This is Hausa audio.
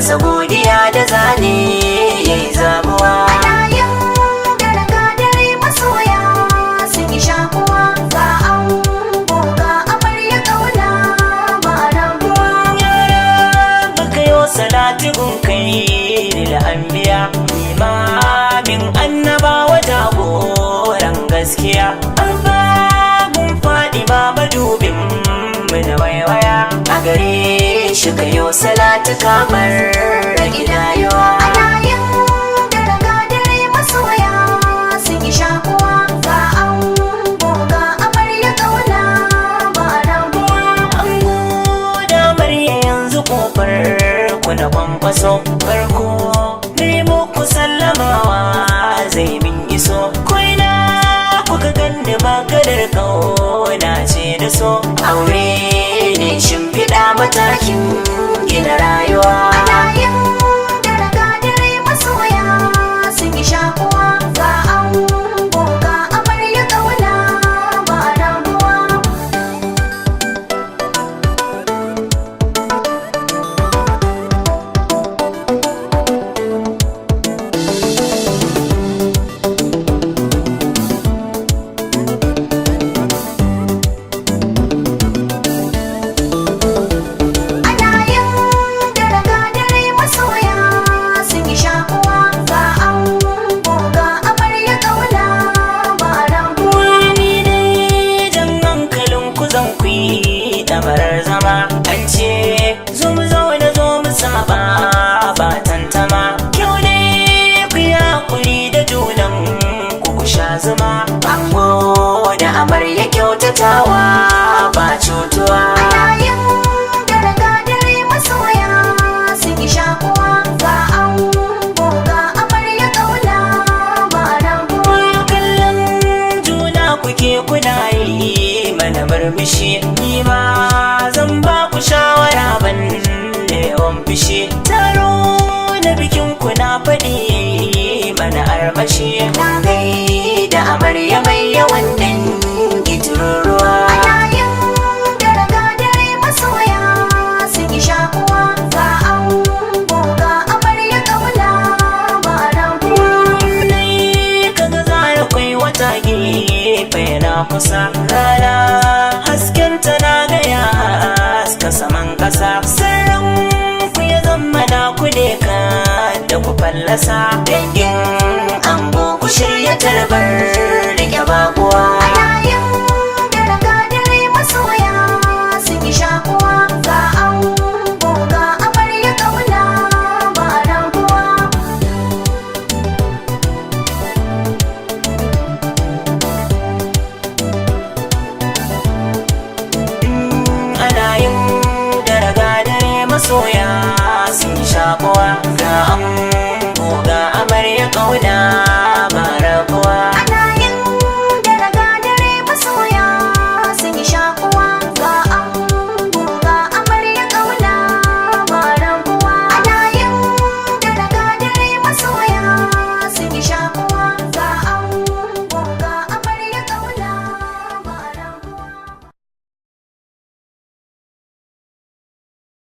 masa godiya da zane yayi zabuwa. Anayin daraga dare masoya sun yi shakuwa, ga ango ga amarya kauna ba rabuwa. Yara baka yo salati gun kai da anbiya, imamin annabawa jagoran gaskiya. Albabun Fadima madubin mu da waiwaya, a gare shi kayo salati kamar gidayewa. Anayin daraga dare masoya sun yi shakuwa, ga ango ga amarya kauna ba rabuwa. Ango da amarya yanzu kofar ku na kwankwaso, farko nemo ku sallamawa zai min iso. Koina kuka ganni maganar kauna ce da so, aure ne shimfiɗa matakin gina rayuwa. Anayin daraga dare masoya sun yi shakuwa, ga ango ga amarya kauna ba rabuwa. Anayin daraga dare masoya sun yi shakuwa, ga ango ga amarya kauna ba rabuwa. Wani dai jan hankalin ku zan ku yi ɗamarar zama, an ce zo mu zauna zo mu saba ba tantama. Kyau ne ku yi hakuri da junan ku ku sha zuma, ango da amarya kyautatawa ba cutuwa. Anayin daraga dare masoya sun yi shakuwa, ga ango ga amarya kauna ba rabuwa. Kallon juna kuke kuna yi mana murmushi, ni ma zan ba ku shawara ban da yawan fushi. Taro na bikin ku na faɗi mana armashi, na gaida amarya mai yawan dangi tururuwa. Anayin daraga dare masoya sun yi shakuwa, ga ango ga amarya kauna ba rabuwa. Nai kaga zara kwai wata gefe na kusa, rana haskenta na gaya haska saman ƙasa. Sirrin ku ya zama na ku ne ka da ku fallasa, dangin ango ku shirya tarbar rike bakuwa.